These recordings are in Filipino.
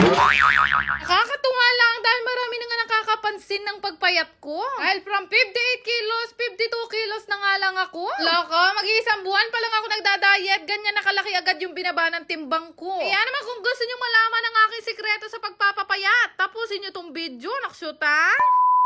Nakakatuwa lang dahil marami na nga nakakapansin ng pagpayat ko. Dahil from 58 kilos, 52 kilos na nga lang ako. Loko, mag-iisang buwan pa lang ako nagda-diet, ganyan nakalaki agad yung binaba ng timbang ko. Kaya naman kung gusto nyo malaman ang aking sikreto sa pagpapapayat, tapusin nyo tong video, naksyot ha?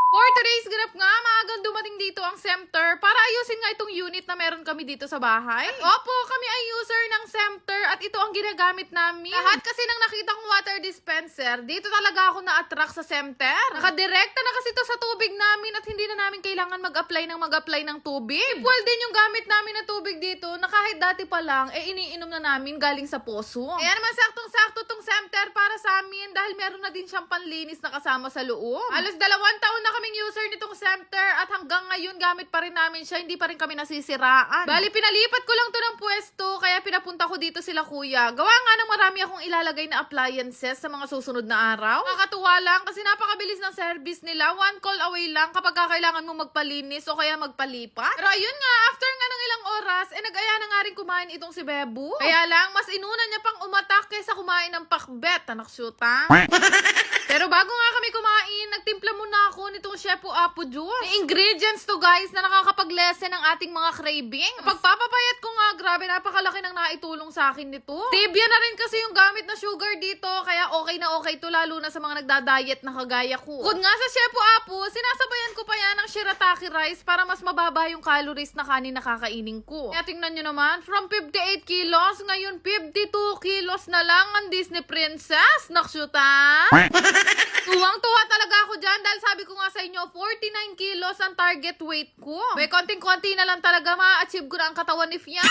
For today's grab nga, maagang dumating dito ang Semter para ayusin nga itong unit na meron kami dito sa bahay. At opo, kami ay user ng Semter at ito ang ginagamit namin. Lahat kasi nang nakita kong water dispenser, dito talaga ako na-attract sa Semter. Nakadirekta na kasi ito sa tubig namin at hindi na namin kailangan mag-apply ng tubig. Equal din yung gamit namin na tubig dito na kahit dati pa lang, iniinom na namin galing sa poso. Kaya naman saktong-sakto tong Semter para sa amin dahil meron na din siyang panlinis na kasama sa loob. Halos 2 taon na kaming user nitong Semter at hanggang ngayon gamit pa rin namin siya, hindi pa rin kami nasisiraan. Bali, pinalipat ko lang to ng pwesto kaya pinapunta ko dito sila kuya. Gawa nga ng marami akong ilalagay na appliances sa mga susunod na araw. Nakakatuwa lang kasi napakabilis ng service nila. 1 call away lang kapag kailangan mo magpalinis o kaya magpalipat. Pero ayun nga, after nga ng ilang oras, nag-aya na nga rin kumain itong si Bebu. Kaya lang, mas inuna niya pang umatak kaysa kumain ng pakbet, anak syuta. Pero bago nga kami kumain, nagtimpla muna ako nitong Shepu Apo Juice. May ingredients to guys na nakakapag-lessen ng ating mga craving. Pagpapapayat ko nga, grabe, napakalaki ng naitulong sa akin nito. Stevia na rin kasi yung gamit na sugar dito, kaya okay na okay to lalo na sa mga nagda-diet na kagaya ko. Bukod nga sa Shepu Apo, sinasabayan ko pa yan ng shirataki rice para mas mababa yung calories na kanin na kakainin ko. Kaya tingnan nyo naman, from 58 kilos, ngayon 52 kilos na lang ang Disney Princess. Naksyuta! Tuwang-tuwa talaga ako dyan dahil sabi ko nga sa inyo, 49 kilos ang target weight ko. May konting-konti na lang talaga ma-achieve ko na ang katawan ni Fiang.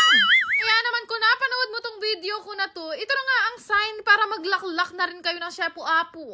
Kaya naman kung napanood mo tong video ko na to, ito na nga ang sign para maglaklak na rin kayo ng Shepu Apo.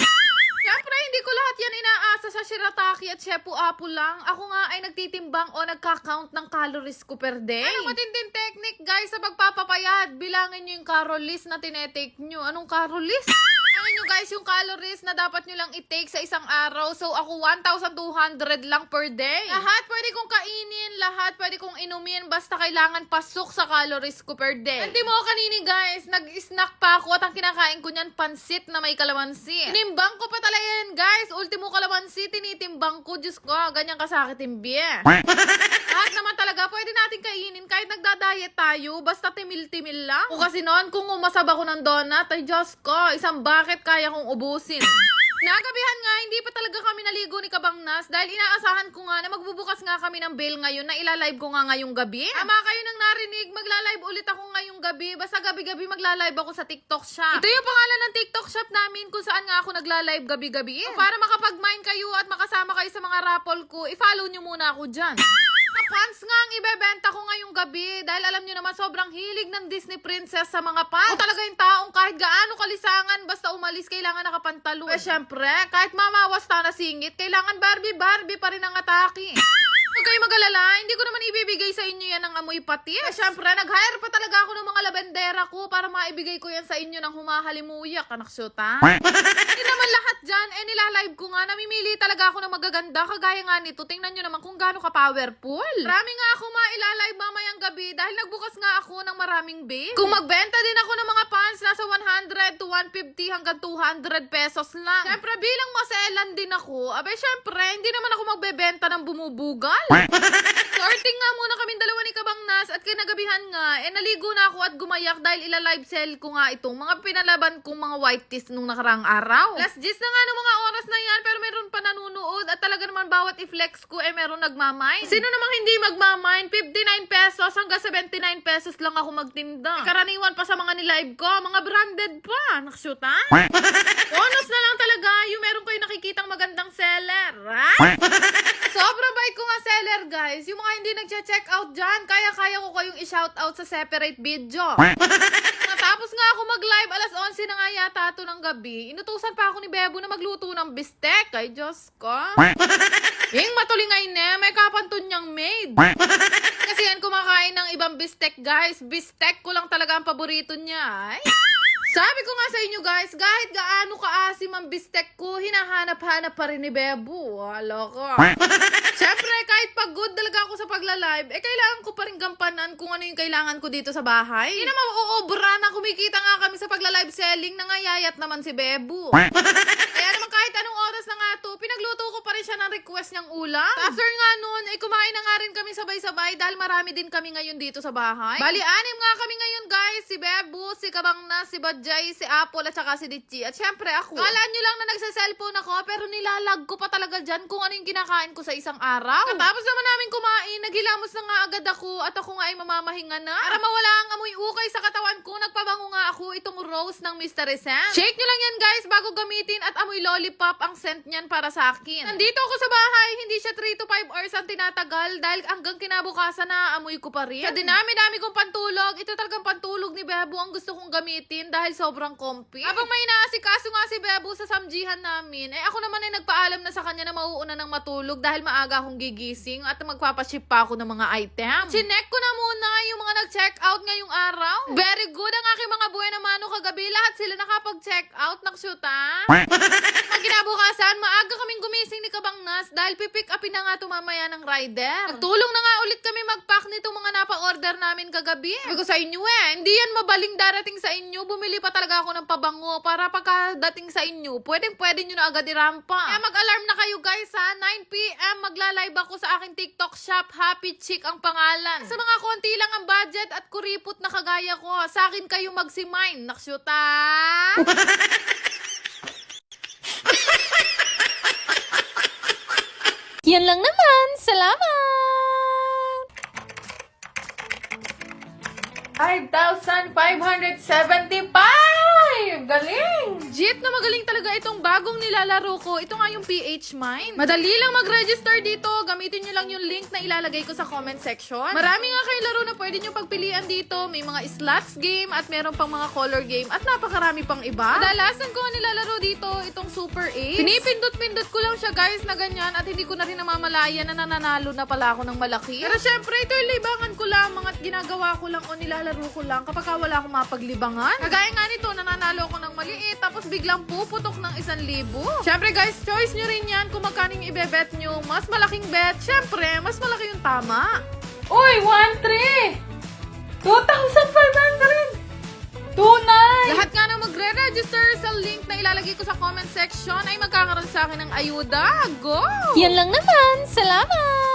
Siyempre, hindi ko lahat yan inaasa sa shirataki at Shepu Apo lang. Ako nga ay nagtitimbang o nagka-count ng calories ko per day. Anong matinding technique, guys, sa pagpapapayat? Bilangin nyo yung calories na tinetake nyo. Anong calories? Bilangin nyo, guys, yung calories na dapat nyo lang i-take sa isang araw. So, ako 1,200 lang per day. Lahat pwede kong kainin, lahat pwede kong inumin, basta kailangan pasok sa calories ko per day. Hindi mo kanini, guys, nag-snack pa ako at ang kinakain ko niyan, pansit na may kalamansi. Tinimbang ko pa talaga yan, guys. Ultimo kalamansi, tinitimbang ko. Diyos ko, ganyan kasakit yung biye. Lahat naman talaga, pwede natin kainin kahit nagda-diet tayo, basta timil-timil lang. O kasi noon, kung umasab ako ng donut, ay Diyos ko, isang bucket kaya kong ubusin. Nagabihan nga, hindi pa talaga kami naligo ni Kabang Nas dahil inaasahan ko nga na magbubukas nga kami ng bail ngayon na ilalive ko nga ngayong gabi. Ama kayo nang narinig, magla-live ulit ako ngayong gabi. Basta gabi-gabi magla-live ako sa TikTok shop. Ito yung pangalan ng TikTok shop namin kung saan nga ako nagla-live gabi-gabi. So, para makapag-mine kayo at makasama kayo sa mga raffle ko, i-follow nyo muna ako dyan. Pants nga ang ibebenta ko ngayong gabi dahil alam nyo naman sobrang hilig ng Disney Princess sa mga pants. O talaga yung taong kahit gaano kalisangan basta umalis kailangan nakapantalo. Eh syempre, kahit mamawas ta na singit, kailangan Barbie pa rin ang atake. Huwag kayo mag-alala, hindi ko naman ibibigay sa inyo yan ng amoy patis. Eh syempre, nag-hire pa talaga ako ng mga labendera ko para maibigay ko yan sa inyo ng humahalimuyak, anak syota. Hindi naman lahat dyan, nilalive ko nga, namimili talaga ako ng magaganda, kagaya nga nito. Tingnan nyo naman kung gaano ka-powerful. Marami nga ako mailalive mamayang gabi dahil nagbukas nga ako ng maraming base. Kung magbenta din ako ng mga pants, nasa 100 to 150 hanggang 200 pesos lang. Syempre, bilang maselan din ako, abay syempre, hindi naman ako magbebenta ng bumubugal. Sorting nga muna kaming dalawa ni Kabang Nas at kinagabihan nga, naligo na ako at gumayak dahil ila-live sell ko nga itong mga pinalaban kong mga white tees nung nakaraang araw. Last gist na nga ng mga oras na yan pero meron pa nanunood at talaga naman bawat i-flex ko meron nagmamine. Sino namang hindi magmamine? 59 pesos hanggang 79 pesos lang ako magtinda. Karaniwan pa sa mga nilive ko, mga branded pa. Naksyuta? Bonus na lang talaga yung meron kayo nakikitang magandang seller. Right? Sobrang bait ko nga seller, guys. Yung mga hindi nagche-check out dyan, kaya ko kayong i-shoutout sa separate video. Natapos nga ako mag-live, alas 11 na nga yata ito ng gabi. Inutusan pa ako ni Bebo na magluto ng bistek. Ay, Diyos ko. Yung matulingay na, may kapantun niyang maid. Kasi yan kumakain ng ibang bistek, guys. Bistek ko lang talaga ang paborito niya. Ay. Sabi ko nga sa inyo guys, kahit gaano kaasim ang bistek ko, hinahanap-hanap pa rin ni Bebo. Loko. Siyempre, kahit pagod talaga ako sa pagla-live, kailangan ko pa rin gampanan kung ano yung kailangan ko dito sa bahay. Hindi naman uubra na kumikita nga kami sa pagla-live selling, nangayayat naman si Bebo. Kaya naman kahit anong oras na nga to, pinagluto ko pa rin siya ng request niyang ulam. After nga nun, kumain na nga rin kami sabay-sabay dahil marami din kami ngayon dito sa bahay. Bali, 6 nga kami ngayon guys, si Bebo, si Kabangna, si Badjay, si Apple at saka si Ditchi. At syempre ako. Kala nyo lang na nagsa-cellphone ako pero nilalag ko pa talaga dyan kung ano yung kinakain ko sa isang araw. Tapos naman namin kumain, naghilamos na nga agad ako at ako nga ay mamamahinga na. Para mawala ang amoy ukay sa katawan ko, nagpabango nga ako itong rose ng Mystery Scent. Shake nyo lang yan guys bago gamitin at amoy lollipop ang scent niyan para sa akin. Nandito ako sa bahay, hindi siya 3 to 5 hours ang tinatagal dahil hanggang kinabukasan na amoy ko pa rin. Sa dinami-dami kong pantulog, ito talagang pantulog ni Bebo ang gusto kong gamitin dahil sobrang comfy. Habang may inaasikaso nga si Bebo sa samjihan namin, ako naman ay nagpaalam na sa kanya na mauuna ng matulog dahil maaga akong gigising at magpapaship pa ako ng mga item. Chinek ko na muna yung mga nag-check out ngayong araw. Very good ang aking mga buhay na mano kagabi. Lahat sila nakapag-check out. Naksyuta. Ang kinabukasan, maaga kaming gumising ni Kabangnas dahil pipick upin na nga tumamaya ng rider. Nagtulong na nga ulit kami mag-pack nitong mga napa-order namin kagabi. Sabi ko sa inyo hindi yan mabaling darating sa inyo. Bumili pa talaga ako ng pabango para pagkadating sa inyo, pwede nyo na agad irampa. Kaya mag-alarm na kayo guys 9 p.m. magla-live ako sa aking TikTok shop. Happy Chick ang pangalan. Sa mga konti lang ang budget at kuripot na kagaya ko, sa akin kayo magsimine. Naksyuta! Yan lang naman. Salamat! 5,575! Galing! Jeep na magaling talaga itong bagong nilalaro ko. Ito nga yung PH Mine. Madali lang mag-register dito. Gamitin nyo lang yung link na ilalagay ko sa comment section. Marami nga kayo laro na pwede nyo pagpilian dito. May mga slots game at meron pang mga color game at napakarami pang iba. Kadalasan ko nilalaro dito itong Super 8. Pinipindot-pindot ko lang siya guys na ganyan at hindi ko na rin namamalayan na nananalo na pala ako ng malaki. Pero syempre ito yung libangan ko lamang at ginagawa ko lang o nilalaro ko lang kapag wala akong mapaglibangan. Kagaya nga nito, nananalo ko ng maliit tapos biglang puputok ng 1,000. Syempre guys, choice nyo rin yan kung magkano yung ibebet nyo. Mas malaking bet, syempre, mas malaki yung tama. Uy, 1,300! 2,500! Tunay! Lahat nga na magre-register sa link na ilalagay ko sa comment section ay magkakaroon sa akin ng ayuda. Go! Yan lang naman. Salamat!